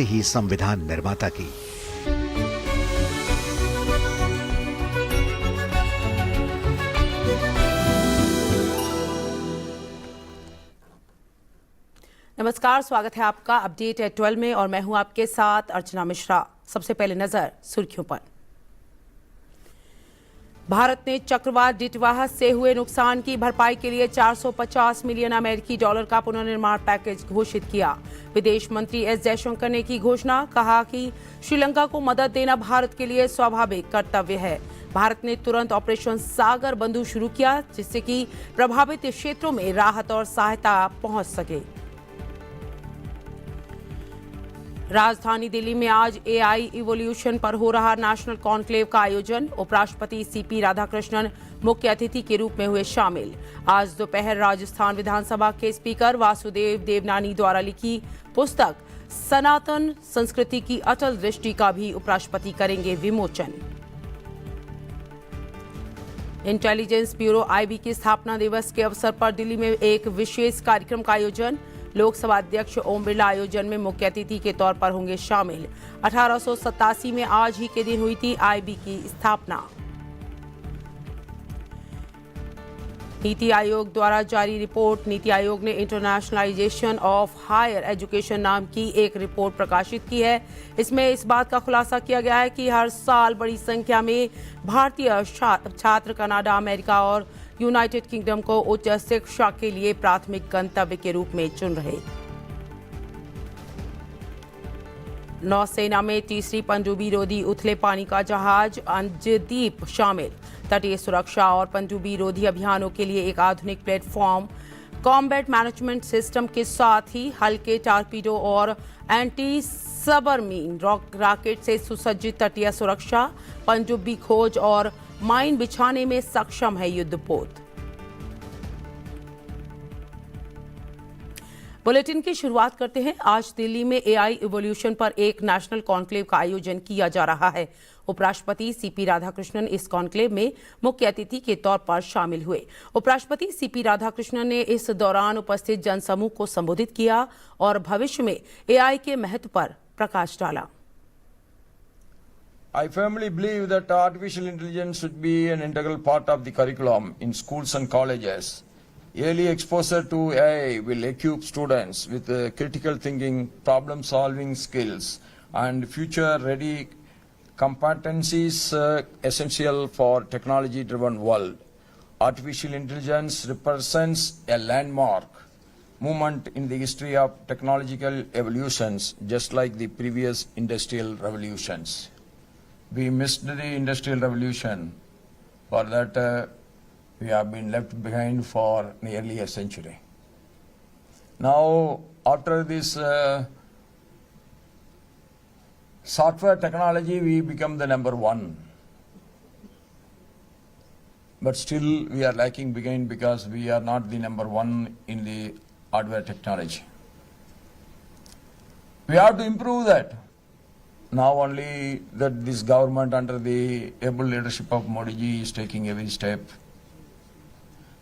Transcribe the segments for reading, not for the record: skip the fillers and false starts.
ही संविधान निर्माता की। नमस्कार, स्वागत है आपका अपडेट एट 12 में और मैं हूं आपके साथ अर्चना मिश्रा। सबसे पहले नजर सुर्खियों पर। भारत ने चक्रवात डिटवाहा से हुए नुकसान की भरपाई के लिए 450 मिलियन अमेरिकी डॉलर का पुनर्निर्माण पैकेज घोषित किया। विदेश मंत्री एस जयशंकर ने की घोषणा, कहा कि श्रीलंका को मदद देना भारत के लिए स्वाभाविक कर्तव्य है। भारत ने तुरंत ऑपरेशन सागर बंधु शुरू किया, जिससे कि प्रभावित क्षेत्रों में राहत और सहायता पहुंच सके। राजधानी दिल्ली में आज एआई इवोल्यूशन पर हो रहा नेशनल कॉन्क्लेव का आयोजन। उपराष्ट्रपति सीपी राधाकृष्णन मुख्य अतिथि के रूप में हुए शामिल। आज दोपहर राजस्थान विधानसभा के स्पीकर वासुदेव देवनानी द्वारा लिखी पुस्तक सनातन संस्कृति की अटल दृष्टि का भी उपराष्ट्रपति करेंगे विमोचन। इंटेलिजेंस ब्यूरो आईबी की स्थापना दिवस के अवसर पर दिल्ली में एक विशेष कार्यक्रम का आयोजन। लोकसभा अध्यक्ष ओम बिरला आयोजन में मुख्य अतिथि के तौर पर होंगे शामिल। 1887 में आज ही के दिन हुई थी आईबी की स्थापना। नीति आयोग द्वारा जारी रिपोर्ट। नीति आयोग ने इंटरनेशनलाइजेशन ऑफ हायर एजुकेशन नाम की एक रिपोर्ट प्रकाशित की है। इसमें इस बात का खुलासा किया गया है कि हर साल बड़ी संख्या में भारतीय छात्र कनाडा, अमेरिका और यूनाइटेड किंगडम को उच्च शिक्षा के लिए प्राथमिक गंतव्य के रूप में चुन रहे। नौसेना में तीसरी पनडुब्बी रोधी उथले पानी का जहाज अंजदीप शामिल। तटीय सुरक्षा और पनडुब्बी रोधी अभियानों के लिए एक आधुनिक प्लेटफॉर्म, कॉम्बैट मैनेजमेंट सिस्टम के साथ ही हल्के टारपीडो और एंटी सबमरीन रॉकेट से सुसज्जित तटीय सुरक्षा, पनडुब्बी खोज और माइन बिछाने में सक्षम है युद्धपोत। बुलेटिन की शुरुआत करते हैं। आज दिल्ली में एआई इवोल्यूशन पर एक नेशनल कॉन्क्लेव का आयोजन किया जा रहा है। उपराष्ट्रपति सीपी राधाकृष्णन इस कॉन्क्लेव में मुख्य अतिथि के तौर पर शामिल हुए। उपराष्ट्रपति सीपी राधाकृष्णन ने इस दौरान उपस्थित जनसमूह को संबोधित किया और भविष्य में एआई के महत्व पर प्रकाश डाला। I firmly believe that artificial intelligence should be an integral part of the curriculum in schools and colleges. Early exposure to AI will equip students with critical thinking, problem-solving skills, and future-ready competencies essential for technology-driven world. Artificial intelligence represents a landmark movement in the history of technological evolutions, just like the previous industrial revolutions. We missed the industrial revolution. For that, we have been left behind for nearly a century. Now, after this software technology, we become the number one. But still, we are lacking behind because we are not the number one in the hardware technology. We have to improve that. Now only that this government under the able leadership of Modi ji is taking every step.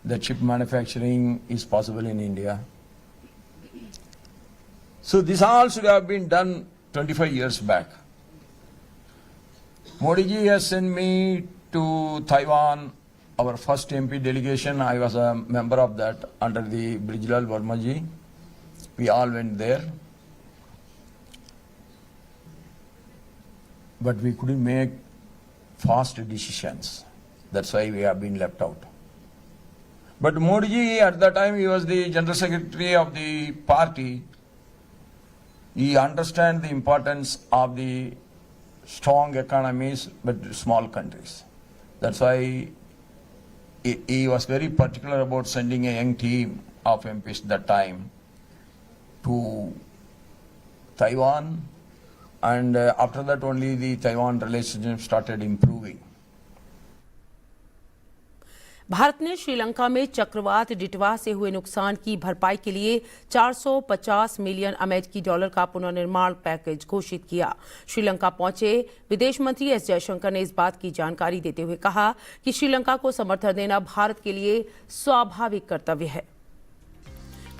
The chip manufacturing is possible in India. So this all should have been done 25 years back. Modi ji has sent me to Taiwan, our first MP delegation. I was a member of that under the Brijlal Verma ji. We all went there. But we couldn't make fast decisions. That's why we have been left out. But Modi ji, at that time, he was the General Secretary of the party. He understands the importance of the strong economies but small countries. That's why he was very particular about sending a young team of MPs that time to Taiwan. And after that only the Taiwan relationship started improving. Bharat ने श्रीलंका में चक्रवात डिटवा से हुए नुकसान की भरपाई के लिए 450 मिलियन अमेरिकी डॉलर का पुनर्निर्माण पैकेज घोषित किया। श्रीलंका पहुंचे विदेश मंत्री एस जयशंकर ने इस बात की जानकारी देते हुए कहा कि श्रीलंका को समर्थन देना भारत के लिए स्वाभाविक कर्तव्य है।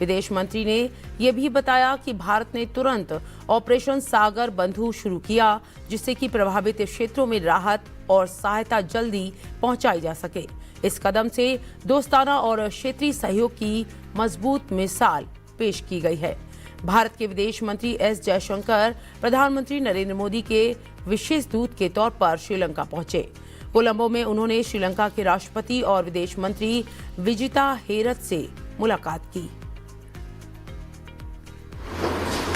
विदेश मंत्री ने यह भी बताया कि भारत ने तुरंत ऑपरेशन सागर बंधु शुरू किया, जिससे कि प्रभावित क्षेत्रों में राहत और सहायता जल्दी पहुंचाई जा सके। इस कदम से दोस्ताना और क्षेत्रीय सहयोग की मजबूत मिसाल पेश की गई है। भारत के विदेश मंत्री एस जयशंकर प्रधानमंत्री नरेंद्र मोदी के विशेष दूत के तौर पर श्रीलंका पहुंचे। कोलंबो में उन्होंने श्रीलंका के राष्ट्रपति और विदेश मंत्री विजिता हेरत से मुलाकात की।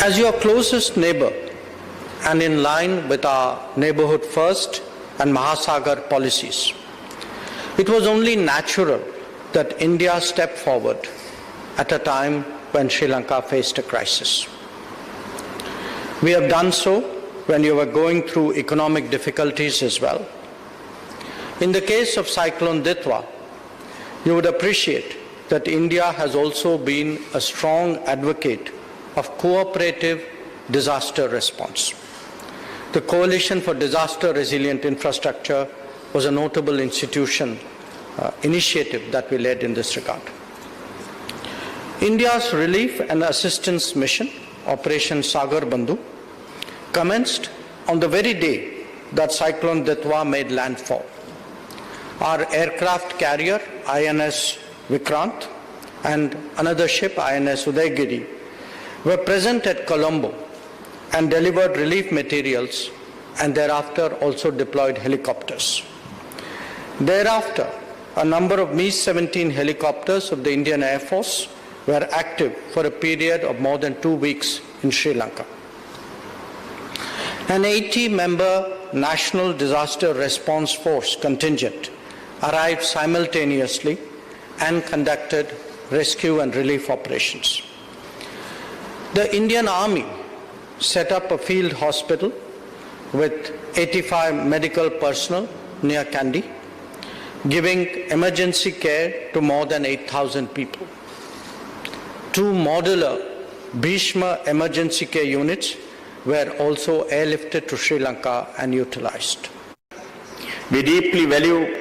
As your closest neighbor and in line with our neighborhood first and Mahasagar policies, it was only natural that India stepped forward at a time when Sri Lanka faced a crisis. We have done so when you were going through economic difficulties as well. In the case of Cyclone Ditwa, you would appreciate that India has also been a strong advocate of cooperative disaster response. The Coalition for Disaster Resilient Infrastructure was a notable initiative that we led in this regard. India's relief and assistance mission, Operation Sagar Bandhu, commenced on the very day that Cyclone Ditwa made landfall. Our aircraft carrier, INS Vikrant, and another ship, INS Udaygiri, were present at Colombo and delivered relief materials, and thereafter also deployed helicopters. Thereafter, a number of Mi-17 helicopters of the Indian Air Force were active for a period of more than 2 weeks in Sri Lanka. An 80-member National Disaster Response Force contingent arrived simultaneously and conducted rescue and relief operations. The Indian Army set up a field hospital with 85 medical personnel near Kandy, giving emergency care to more than 8,000 people. 2 modular Bhishma emergency care units were also airlifted to Sri Lanka and utilized. We deeply value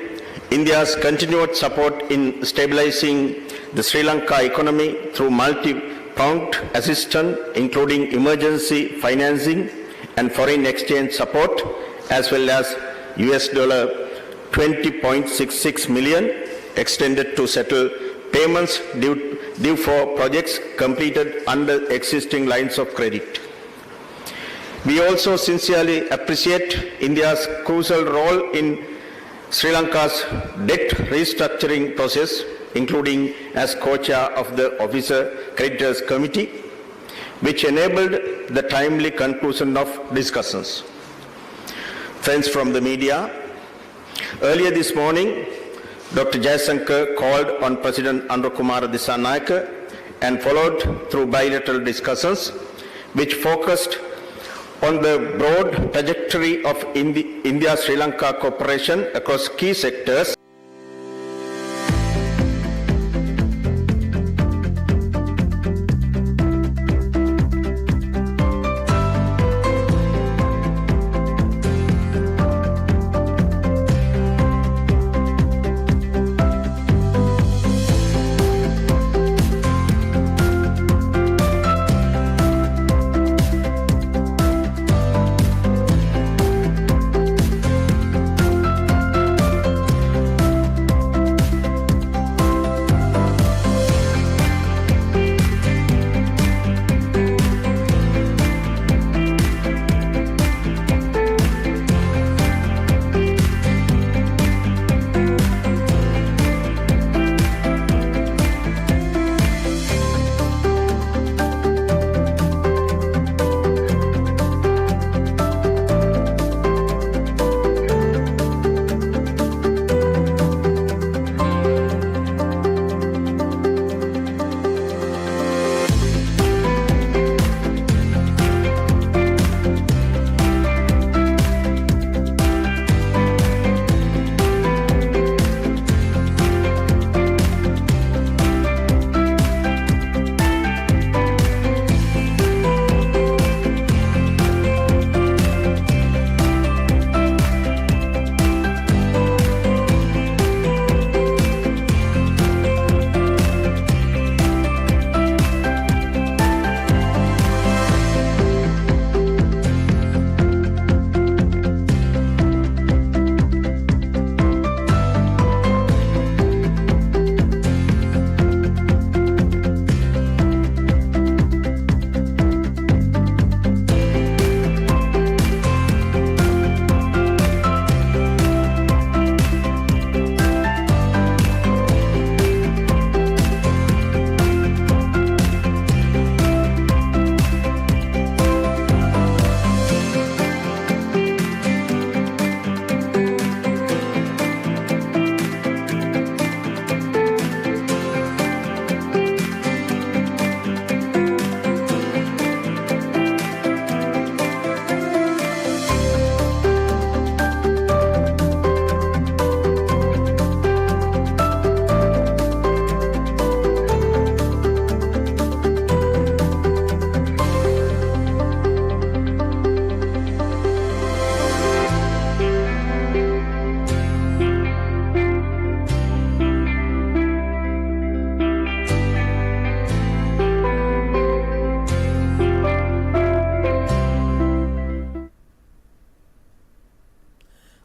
India's continued support in stabilizing the Sri Lanka economy through multi-pronged assistance, including emergency financing and foreign exchange support, as well as $20.66 million extended to settle payments due for projects completed under existing lines of credit. We also sincerely appreciate India's crucial role in Sri Lanka's debt restructuring process, including as co-chair of the Officer Creditors Committee, which enabled the timely conclusion of discussions. Friends from the media, earlier this morning, Dr. Jayasankar called on President Androkumara Dissanayake and followed through bilateral discussions which focused on the broad trajectory of India-Sri Lanka cooperation across key sectors.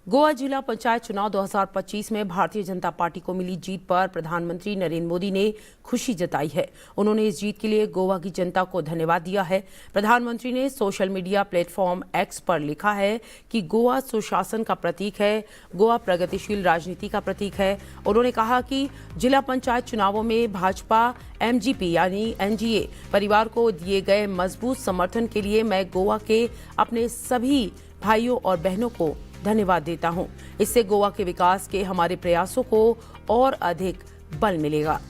Goa जिला पंचायत चुनाव 2025 में Bharatiya Janata party को मिली जीत पर प्रधानमंत्री नरेंद्र मोदी ने खुशी जताई है। उन्होंने इस जीत के लिए गोवा की जनता को धन्यवाद दिया है। प्रधानमंत्री ने सोशल मीडिया प्लेटफॉर्म एक्स पर लिखा है कि गोवा सुशासन का प्रतीक है, गोवा प्रगतिशील राजनीति का प्रतीक है। उन्होंने कहा कि जिला पंचायत चुनावों में भाजपा एमजीपी यानी एनडीए परिवार को दिए गए मजबूत समर्थन के लिए मैं गोवा के अपने सभी भाइयों और बहनों को धन्यवाद देता हूं। इससे गोवा के विकास के हमारे प्रयासों को और अधिक बल मिलेगा।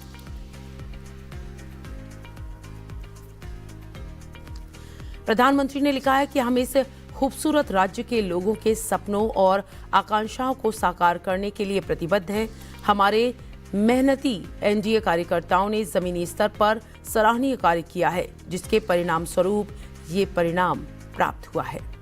प्रधानमंत्री ने लिखा है कि हम इस खूबसूरत राज्य के लोगों के सपनों और आकांक्षाओं को साकार करने के लिए प्रतिबद्ध हैं। हमारे मेहनती एनडीए कार्यकर्ताओं ने जमीनी स्तर पर सराहनीय कार्य किया है, जिसके परिणाम स्वरूप ये परिणाम प्राप्त हुआ है।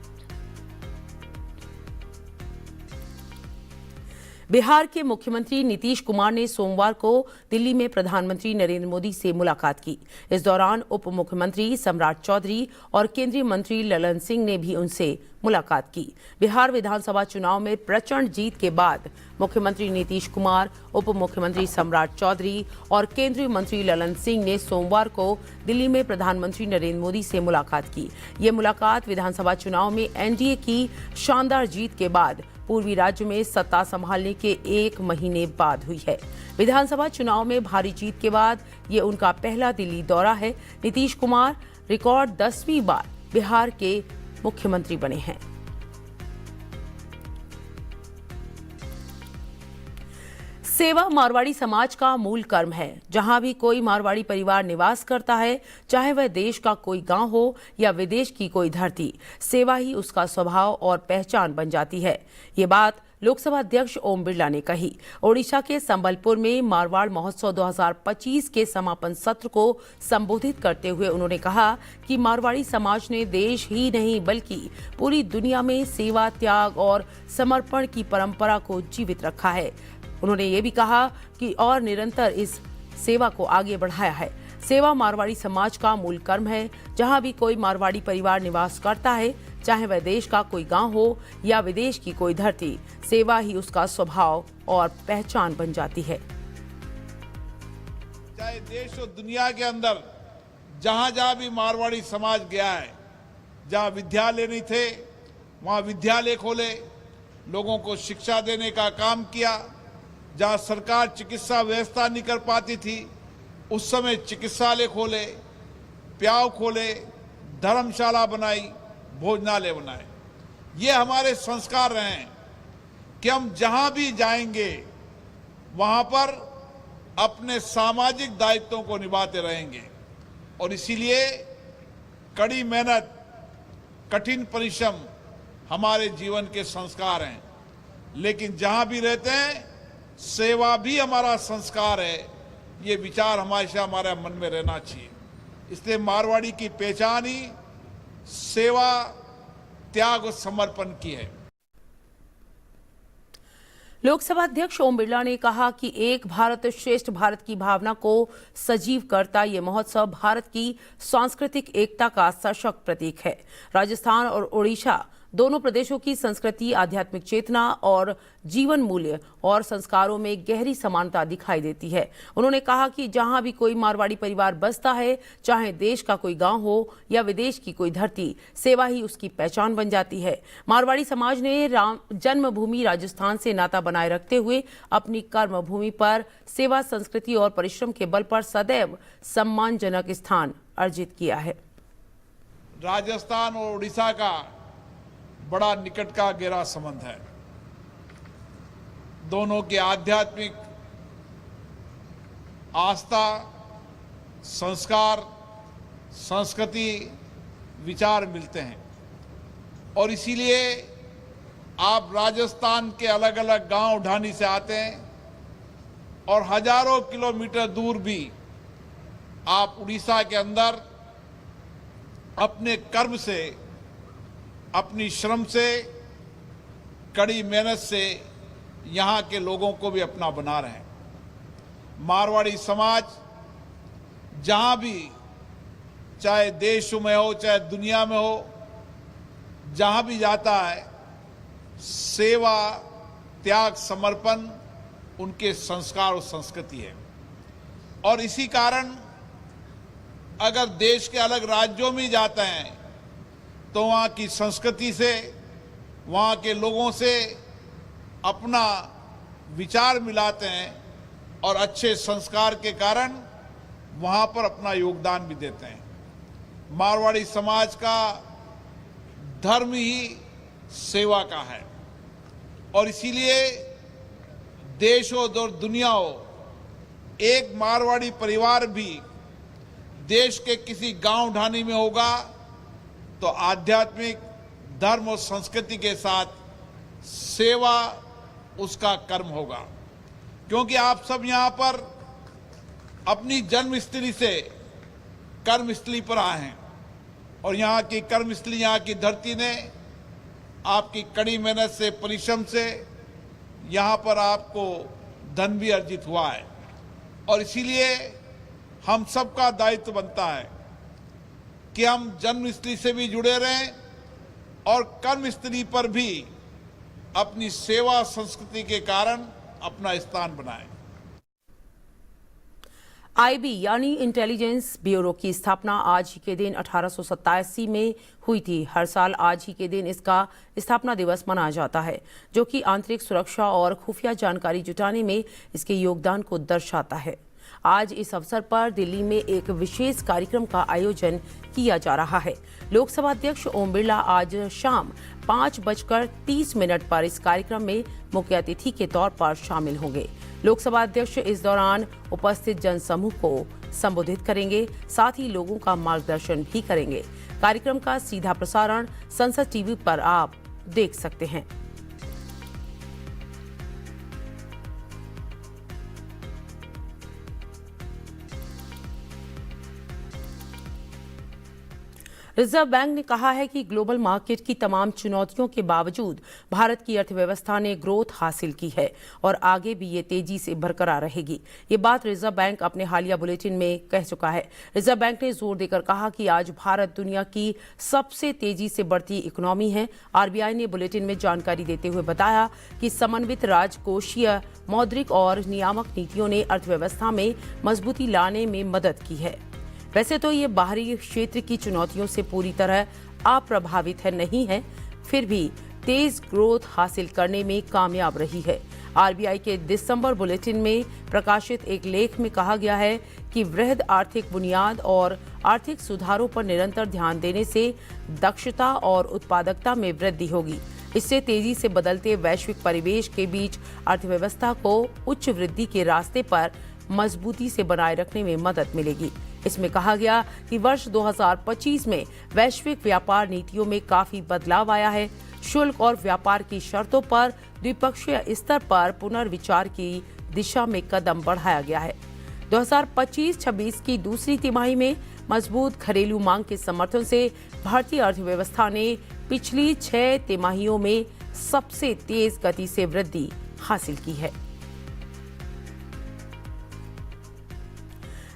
बिहार के मुख्यमंत्री नीतीश कुमार ने सोमवार को दिल्ली में प्रधानमंत्री नरेंद्र मोदी से मुलाकात की। इस दौरान उप मुख्यमंत्री सम्राट चौधरी और केंद्रीय मंत्री ललन सिंह ने भी उनसे मुलाकात की। बिहार विधानसभा चुनाव में प्रचंड जीत के बाद मुख्यमंत्री नीतीश कुमार, उप मुख्यमंत्री सम्राट चौधरी और केंद्रीय मंत्री ललन सिंह ने सोमवार को दिल्ली में प्रधानमंत्री नरेंद्र मोदी से मुलाकात की। ये मुलाकात विधानसभा चुनाव में एनडीए की शानदार जीत के बाद पूर्वी राज्य में सत्ता संभालने के 1 महीने बाद हुई है। विधानसभा चुनाव में भारी जीत के बाद ये उनका पहला दिल्ली दौरा है। नीतीश कुमार रिकॉर्ड 10वीं बार बिहार के मुख्यमंत्री बने हैं। सेवा मारवाड़ी समाज का मूल कर्म है। जहां भी कोई मारवाड़ी परिवार निवास करता है, चाहे वह देश का कोई गांव हो या विदेश की कोई धरती, सेवा ही उसका स्वभाव और पहचान बन जाती है। ये बात लोकसभा अध्यक्ष ओम बिरला ने कही। ओडिशा के संबलपुर में मारवाड़ महोत्सव 2025 के समापन सत्र को संबोधित करते हुए उन्होंने कहा कि मारवाड़ी समाज ने देश ही नहीं बल्कि पूरी दुनिया में सेवा, त्याग और समर्पण की परंपरा को जीवित रखा है। उन्होंने ये भी कहा कि और निरंतर इस सेवा को आगे बढ़ाया है। सेवा मारवाड़ी समाज का मूल कर्म है। जहां भी कोई मारवाड़ी परिवार निवास करता है, चाहे वह देश का कोई गांव हो या विदेश की कोई धरती, सेवा ही उसका स्वभाव और पहचान बन जाती है। चाहे देश और दुनिया के अंदर जहां जहां भी मारवाड़ी समाज गया है, जहां विद्यालय नहीं थे वहां विद्यालय खोले, लोगों को शिक्षा देने का काम किया। जहां सरकार चिकित्सा व्यवस्था नहीं कर पाती थी, उस समय चिकित्सालय खोले, प्याव खोले, धर्मशाला बनाई, भोजनालय बनाए। ये हमारे संस्कार रहे हैं कि हम जहां भी जाएंगे वहां पर अपने सामाजिक दायित्वों को निभाते रहेंगे। और इसीलिए कड़ी मेहनत, कठिन परिश्रम हमारे जीवन के संस्कार हैं। लेकिन जहां भी रहते हैं, सेवा भी हमारा संस्कार है। ये विचार हमेशा हमारे मन में रहना चाहिए। इसलिए मारवाड़ी की पहचान ही सेवा, त्याग और समर्पण की है। लोकसभा अध्यक्ष ओम बिरला ने कहा कि एक भारत श्रेष्ठ भारत की भावना को सजीव करता ये महोत्सव भारत की सांस्कृतिक एकता का सशक्त प्रतीक है। राजस्थान और ओडिशा दोनों प्रदेशों की संस्कृति, आध्यात्मिक चेतना और जीवन मूल्य और संस्कारों में गहरी समानता दिखाई देती है। उन्होंने कहा कि जहां भी कोई मारवाड़ी परिवार बसता है, चाहे देश का कोई गांव हो या विदेश की कोई धरती, सेवा ही उसकी पहचान बन जाती है। मारवाड़ी समाज ने जन्मभूमि राजस्थान से नाता बनाए रखते हुए अपनी कर्मभूमि पर सेवा, संस्कृति और परिश्रम के बल पर सदैव सम्मानजनक स्थान अर्जित किया है। राजस्थान और उड़ीसा का बड़ा निकट का गहरा संबंध है। दोनों के आध्यात्मिक आस्था, संस्कार, संस्कृति, विचार मिलते हैं। और इसीलिए आप राजस्थान के अलग अलग गांव ढाणी से आते हैं और हजारों किलोमीटर दूर भी आप उड़ीसा के अंदर अपने कर्म से, अपनी श्रम से, कड़ी मेहनत से यहाँ के लोगों को भी अपना बना रहे हैं। मारवाड़ी समाज जहाँ भी, चाहे देश में हो चाहे दुनिया में हो, जहाँ भी जाता है सेवा, त्याग, समर्पण उनके संस्कार और संस्कृति है। और इसी कारण अगर देश के अलग राज्यों में जाते हैं तो वहाँ की संस्कृति से, वहाँ के लोगों से अपना विचार मिलाते हैं और अच्छे संस्कार के कारण वहाँ पर अपना योगदान भी देते हैं। मारवाड़ी समाज का धर्म ही सेवा का है और इसीलिए देश हो और दुनिया हो, एक मारवाड़ी परिवार भी देश के किसी गांव ढाणी में होगा तो आध्यात्मिक, धर्म और संस्कृति के साथ सेवा उसका कर्म होगा। क्योंकि आप सब यहाँ पर अपनी जन्मस्थली से कर्मस्थली पर आए हैं और यहाँ की कर्मस्थली, यहाँ की धरती ने आपकी कड़ी मेहनत से, परिश्रम से यहाँ पर आपको धन भी अर्जित हुआ है और इसीलिए हम सबका दायित्व बनता है कि हम जन्मस्थली से भी जुड़े रहें और कर्मस्थली पर भी अपनी सेवा संस्कृति के कारण अपना स्थान बनाएं। आईबी यानी इंटेलिजेंस ब्यूरो की स्थापना आज ही के दिन 1887 में हुई थी। हर साल आज ही के दिन इसका स्थापना दिवस मनाया जाता है, जो कि आंतरिक सुरक्षा और खुफिया जानकारी जुटाने में इसके योगदान को दर्शाता है। आज इस अवसर पर दिल्ली में एक विशेष कार्यक्रम का आयोजन किया जा रहा है। लोकसभा अध्यक्ष ओम बिरला आज शाम 5:30 पर इस कार्यक्रम में मुख्य अतिथि के तौर पर शामिल होंगे। लोकसभा अध्यक्ष इस दौरान उपस्थित जनसमूह को संबोधित करेंगे, साथ ही लोगों का मार्गदर्शन भी करेंगे। कार्यक्रम का सीधा प्रसारण संसद टीवी पर आप देख सकते हैं। रिजर्व बैंक ने कहा है कि ग्लोबल मार्केट की तमाम चुनौतियों के बावजूद भारत की अर्थव्यवस्था ने ग्रोथ हासिल की है और आगे भी ये तेजी से बरकरार रहेगी। ये बात रिजर्व बैंक अपने हालिया बुलेटिन में कह चुका है। रिजर्व बैंक ने जोर देकर कहा कि आज भारत दुनिया की सबसे तेजी से बढ़ती इकोनॉमी है। आरबीआई ने बुलेटिन में जानकारी देते हुए बताया कि समन्वित राजकोषीय, मौद्रिक और नियामक नीतियों ने अर्थव्यवस्था में मजबूती लाने में मदद की है। वैसे तो ये बाहरी क्षेत्र की चुनौतियों से पूरी तरह अप्रभावित नहीं है, फिर भी तेज ग्रोथ हासिल करने में कामयाब रही है। आरबीआई के दिसंबर बुलेटिन में प्रकाशित एक लेख में कहा गया है कि वृहद आर्थिक बुनियाद और आर्थिक सुधारों पर निरंतर ध्यान देने से दक्षता और उत्पादकता में वृद्धि होगी। इससे तेजी से बदलते वैश्विक परिवेश के बीच अर्थव्यवस्था को उच्च वृद्धि के रास्ते पर मजबूती से बनाए रखने में मदद मिलेगी। इसमें कहा गया कि वर्ष 2025 में वैश्विक व्यापार नीतियों में काफी बदलाव आया है। शुल्क और व्यापार की शर्तों पर द्विपक्षीय स्तर पर पुनर्विचार की दिशा में कदम बढ़ाया गया है। 2025-26 की दूसरी तिमाही में मजबूत घरेलू मांग के समर्थन से भारतीय अर्थव्यवस्था ने पिछली 6 तिमाहियों में सबसे तेज गति से वृद्धि हासिल की है।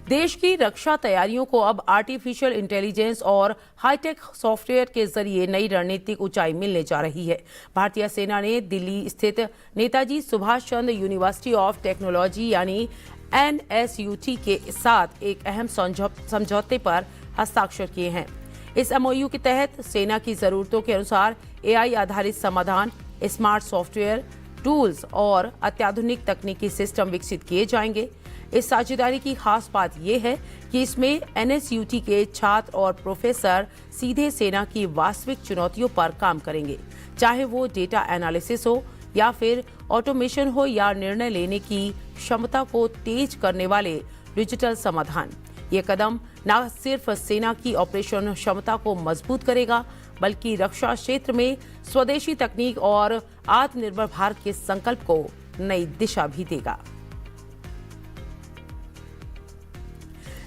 देश की रक्षा तैयारियों को अब आर्टिफिशियल इंटेलिजेंस और हाईटेक सॉफ्टवेयर के जरिए नई रणनीतिक ऊंचाई मिलने जा रही है। भारतीय सेना ने दिल्ली स्थित Netaji Subhash Chandra university of technology यानी NSUT के साथ एक अहम समझौते पर हस्ताक्षर किए हैं। इस MOU के तहत सेना की जरूरतों के अनुसार AI आधारित समाधान, स्मार्ट सॉफ्टवेयर, टूल्स और अत्याधुनिक तकनीकी सिस्टम विकसित किए जाएंगे। इस साझेदारी की खास बात यह है कि इसमें NSUT के छात्र और प्रोफेसर सीधे सेना की वास्तविक चुनौतियों पर काम करेंगे, चाहे वो डेटा एनालिसिस हो या फिर ऑटोमेशन हो या निर्णय लेने की क्षमता को तेज करने वाले डिजिटल समाधान। ये कदम न सिर्फ सेना की ऑपरेशन क्षमता को मजबूत करेगा, बल्कि रक्षा क्षेत्र में स्वदेशी तकनीक और आत्मनिर्भर भारत के संकल्प को नई दिशा भी देगा।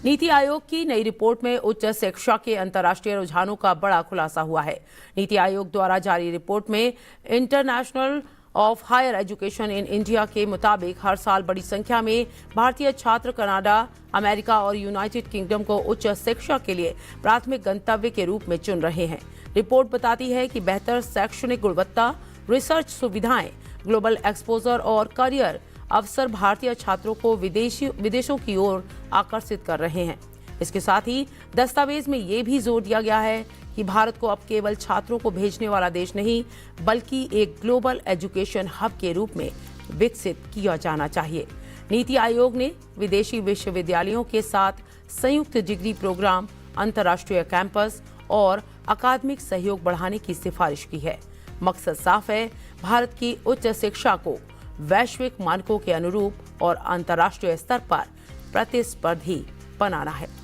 नीति आयोग की नई रिपोर्ट में उच्च शिक्षा के अंतर्राष्ट्रीय रुझानों का बड़ा खुलासा हुआ है। नीति आयोग द्वारा जारी रिपोर्ट में international of higher education in India के मुताबिक हर साल बड़ी संख्या में भारतीय छात्र कनाडा, अमेरिका और यूनाइटेड किंगडम को उच्च शिक्षा के लिए प्राथमिक गंतव्य के रूप में चुन रहे हैं। रिपोर्ट बताती है कि बेहतर शैक्षणिक गुणवत्ता, रिसर्च सुविधाएं, ग्लोबल एक्सपोजर और करियर अवसर भारतीय छात्रों को विदेशों की ओर आकर्षित कर रहे हैं। इसके साथ ही दस्तावेज में ये भी जोर दिया गया है कि भारत को अब केवल छात्रों को भेजने वाला देश नहीं, बल्कि एक ग्लोबल एजुकेशन हब के रूप में विकसित किया जाना चाहिए। नीति आयोग ने विदेशी विश्वविद्यालयों के साथ संयुक्त डिग्री प्रोग्राम, अंतर्राष्ट्रीय कैंपस और अकादमिक सहयोग बढ़ाने की सिफारिश की है। मकसद साफ है, भारत की उच्च शिक्षा को वैश्विक मानकों के अनुरूप और अंतर्राष्ट्रीय स्तर पर प्रतिस्पर्धी बनाना है।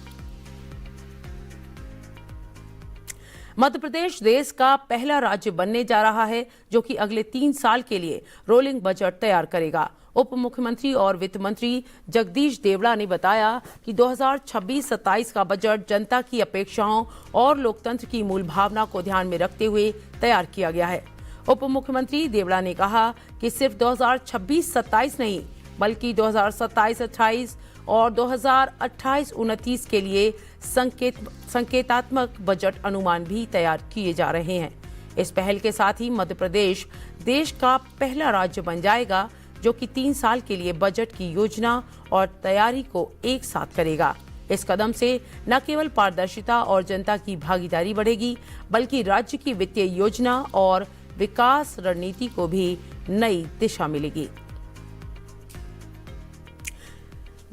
मध्य प्रदेश देश का पहला राज्य बनने जा रहा है जो कि अगले 3 साल के लिए रोलिंग बजट तैयार करेगा। उप मुख्यमंत्री और वित्त मंत्री जगदीश देवड़ा ने बताया कि 2026-27 का बजट जनता की अपेक्षाओं और लोकतंत्र की मूल भावना को ध्यान में रखते हुए तैयार किया गया है। उप मुख्यमंत्री देवड़ा ने कहा कि सिर्फ 2026-27 नहीं, बल्कि 2027-28 और 2028-29 के लिए संकेतात्मक बजट अनुमान भी तैयार किए जा रहे हैं। इस पहल के साथ ही मध्य प्रदेश देश का पहला राज्य बन जाएगा जो कि 3 साल के लिए बजट की योजना और तैयारी को एक साथ करेगा। इस कदम से न केवल पारदर्शिता और जनता की भागीदारी बढ़ेगी, बल्कि राज्य की वित्तीय योजना और विकास रणनीति को भी नई दिशा मिलेगी।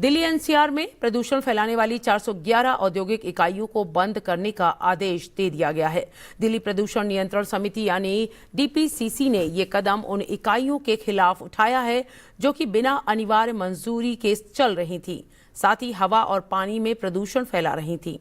दिल्ली एनसीआर में प्रदूषण फैलाने वाली 411 औद्योगिक इकाइयों को बंद करने का आदेश दे दिया गया है। दिल्ली प्रदूषण नियंत्रण समिति यानी डीपीसीसी ने ये कदम उन इकाइयों के खिलाफ उठाया है जो कि बिना अनिवार्य मंजूरी के चल रही थी, साथ ही हवा और पानी में प्रदूषण फैला रही थी।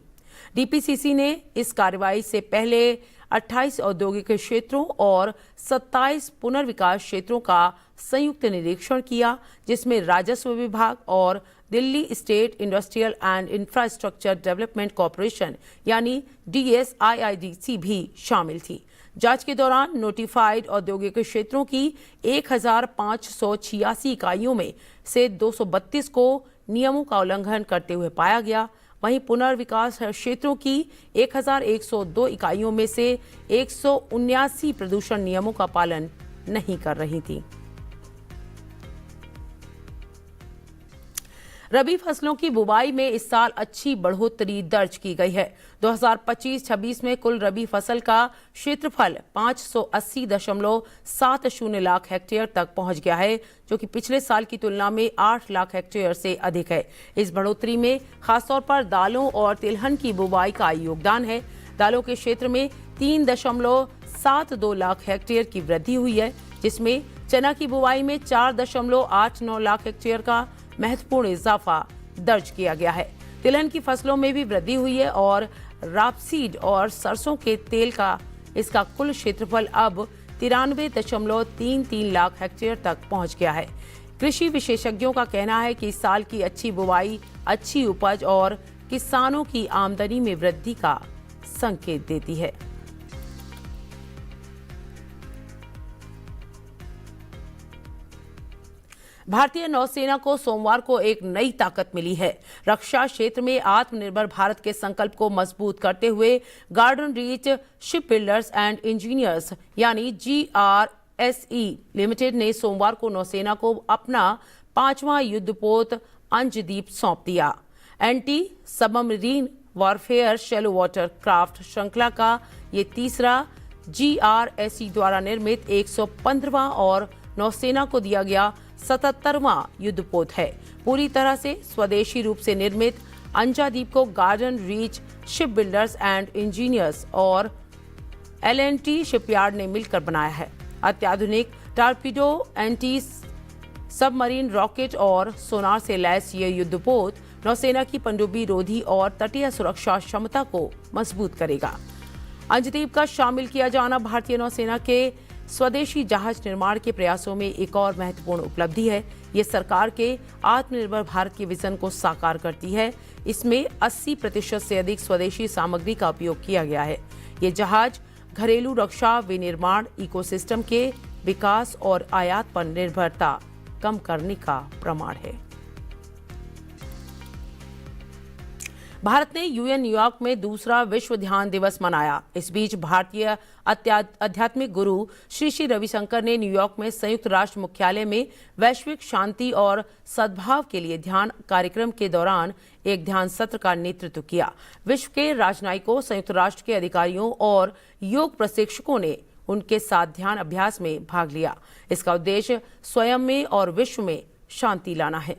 डीपीसीसी ने इस कार्रवाई से पहले 28 औद्योगिक क्षेत्रों और 27 पुनर्विकास क्षेत्रों का संयुक्त निरीक्षण किया, जिसमें राजस्व विभाग और Delhi state industrial and infrastructure development corporation यानी DSIIDC भी शामिल थी। जांच के दौरान नोटिफाइड औद्योगिक क्षेत्रों की 1586 इकाइयों में से 232 को नियमों का उल्लंघन करते हुए पाया गया। वहीं पुनर्विकास क्षेत्रों की 1102 इकाइयों में से 179 प्रदूषण नियमों का पालन नहीं कर रही थी। रबी फसलों की बुवाई में इस साल अच्छी बढ़ोतरी दर्ज की गई है। 2025-26 में कुल रबी फसल का क्षेत्रफल 580.70 लाख हेक्टेयर तक पहुंच गया है, जो कि पिछले साल की तुलना में 8 लाख हेक्टेयर से अधिक है। इस बढ़ोतरी में खासतौर पर दालों और तिलहन की बुवाई का योगदान है। दालों के क्षेत्र में 3.72 लाख हेक्टेयर की वृद्धि हुई है, जिसमें चना की बुवाई में 4.89 लाख हेक्टेयर का महत्वपूर्ण इजाफा दर्ज किया गया है। तिलहन की फसलों में भी वृद्धि हुई है और रापसीड और सरसों के तेल का इसका कुल क्षेत्रफल अब 93.33 लाख हेक्टेयर तक पहुंच गया है। कृषि विशेषज्ञों का कहना है कि इस साल की अच्छी बुवाई, अच्छी उपज और किसानों की आमदनी में वृद्धि का संकेत देती है। भारतीय नौसेना को सोमवार को एक नई ताकत मिली है। रक्षा क्षेत्र में आत्मनिर्भर भारत के संकल्प को मजबूत करते हुए garden reach ship builders and engineers यानी GRSE लिमिटेड ने सोमवार को नौसेना को अपना 5वां युद्धपोत अंजदीप सौंप दिया। Anti submarine warfare shallow water craft श्रृंखला का ये तीसरा GRSE द्वारा निर्मित 115वां और नौसेना को दिया गया 77वां युद्धपोत है। पूरी तरह से स्वदेशी रूप से निर्मित अंजादीप को garden reach ship builders and engineers और L&T शिपयार्ड ने मिलकर बनाया है। अत्याधुनिक टारपीडो, एंटी सबमरीन रॉकेट और सोनार से लैस ये युद्धपोत नौसेना की पनडुब्बी रोधी और तटीय सुरक्षा क्षमता को मजबूत करेगा। अंजदीप का शामिल किया जाना भारतीय नौसेना के स्वदेशी जहाज निर्माण के प्रयासों में एक और महत्वपूर्ण उपलब्धि है। ये सरकार के आत्मनिर्भर भारत के विजन को साकार करती है। इसमें 80% से अधिक स्वदेशी सामग्री का उपयोग किया गया है। ये जहाज घरेलू रक्षा, विनिर्माण, इकोसिस्टम के विकास और आयात पर निर्भरता कम करने का प्रमाण है। भारत ने यूएन न्यूयॉर्क में दूसरा विश्व ध्यान दिवस मनाया। इस बीच भारतीय आध्यात्मिक गुरु श्री श्री रविशंकर ने न्यूयॉर्क में संयुक्त राष्ट्र मुख्यालय में वैश्विक शांति और सद्भाव के लिए ध्यान कार्यक्रम के दौरान एक ध्यान सत्र का नेतृत्व किया। विश्व के राजनयिकों, संयुक्त राष्ट्र के अधिकारियों और योग प्रशिक्षकों ने उनके साथ ध्यान अभ्यास में भाग लिया। इसका उद्देश्य स्वयं में और विश्व में शांति लाना है।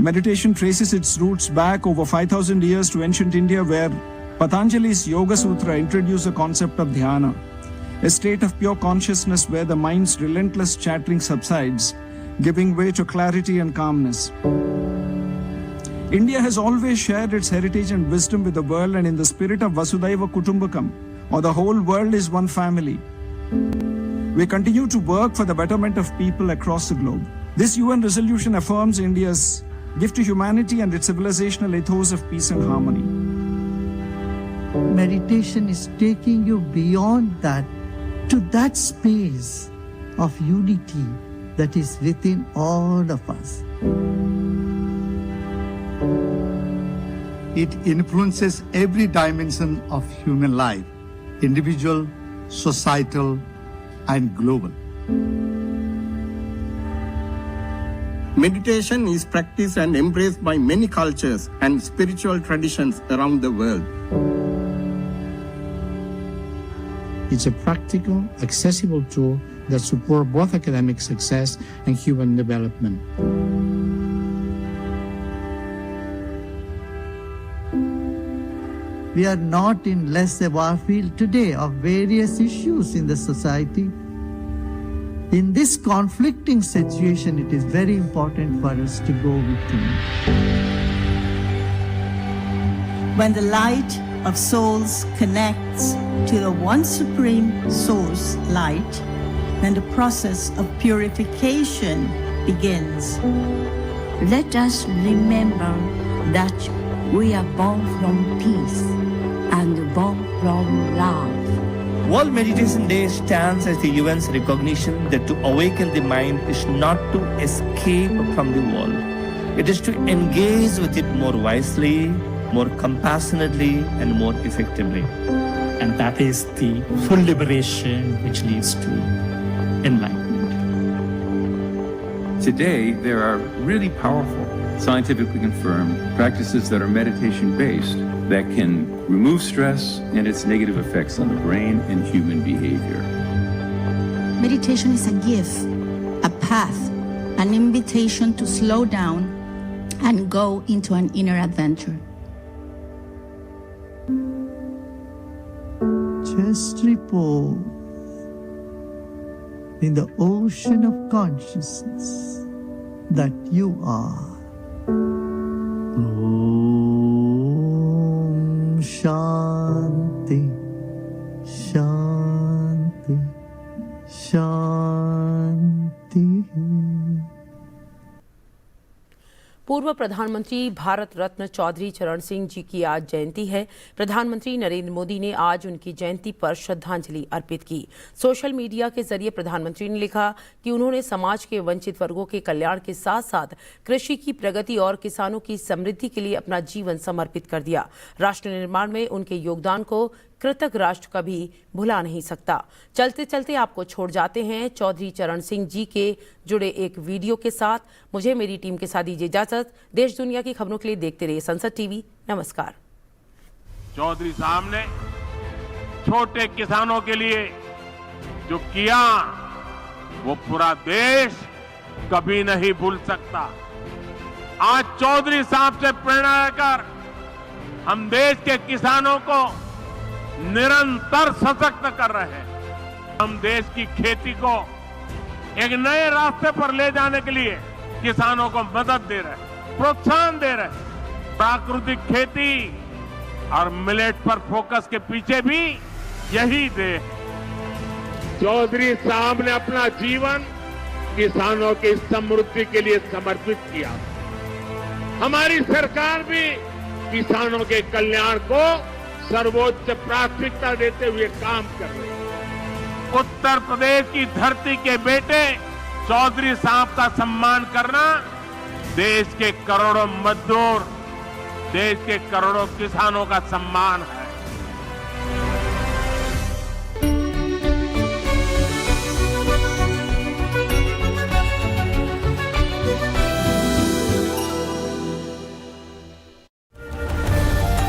Meditation traces its roots back over 5,000 years to ancient India, where Patanjali's Yoga Sutra introduced the concept of dhyana, a state of pure consciousness where the mind's relentless chattering subsides, giving way to clarity and calmness. India has always shared its heritage and wisdom with the world, and in the spirit of Vasudhaiva Kutumbakam, or the whole world is one family, we continue to work for the betterment of people across the globe. This UN resolution affirms India's gift to humanity and its civilizational ethos of peace and harmony. Meditation is taking you beyond that to that space of unity that is within all of us. It influences every dimension of human life, individual, societal, and global. Meditation is practiced and embraced by many cultures and spiritual traditions around the world. It's a practical, accessible tool that supports both academic success and human development. We are not in less a warfield today of various issues in the society. In this conflicting situation, it is very important for us to go within. When the light of souls connects to the one supreme source light, then the process of purification begins. Let us remember that we are born from peace and born from love. World Meditation Day stands as the UN's recognition that to awaken the mind is not to escape from the world. It is to engage with it more wisely, more compassionately, and more effectively. And that is the full liberation which leads to enlightenment. Today, there are really powerful, scientifically confirmed practices that are meditation-based that can remove stress and its negative effects on the brain and human behavior. Meditation is a gift, a path, an invitation to slow down and go into an inner adventure. Just repose in the ocean of consciousness that you are. Om Shanti, Shanti, Shanti. पूर्व प्रधानमंत्री भारत रत्न चौधरी चरण सिंह जी की आज जयंती है। प्रधानमंत्री नरेंद्र मोदी ने आज उनकी जयंती पर श्रद्धांजलि अर्पित की। सोशल मीडिया के जरिए प्रधानमंत्री ने लिखा कि उन्होंने समाज के वंचित वर्गों के कल्याण के साथ साथ कृषि की प्रगति और किसानों की समृद्धि के लिए अपना जीवन समर्पित कर दिया। राष्ट्र निर्माण में उनके योगदान को कृतज्ञ राष्ट्र कभी भुला नहीं सकता। चलते चलते आपको छोड़ जाते हैं चौधरी चरण सिंह जी के जुड़े एक वीडियो के साथ। मुझे मेरी टीम के साथ दीजिए इजाजत। देश दुनिया की खबरों के लिए देखते रहिए संसद टीवी। नमस्कार। चौधरी साहब ने छोटे किसानों के लिए जो किया वो पूरा देश कभी नहीं भूल सकता। आज चौधरी साहब से प्रेरणा लेकर हम देश के किसानों को निरंतर सशक्त कर रहे हैं। हम देश की खेती को एक नए रास्ते पर ले जाने के लिए किसानों को मदद दे रहे हैं, प्रोत्साहन दे रहे हैं। प्राकृतिक खेती और मिलेट पर फोकस के पीछे भी यही देश। चौधरी साहब ने अपना जीवन किसानों की समृद्धि के लिए समर्पित किया। हमारी सरकार भी किसानों के कल्याण को सर्वोच्च प्राथमिकता देते हुए काम कर रहे हैं। उत्तर प्रदेश की धरती के बेटे चौधरी साहब का सम्मान करना देश के करोड़ों मजदूर, देश के करोड़ों किसानों का सम्मान है।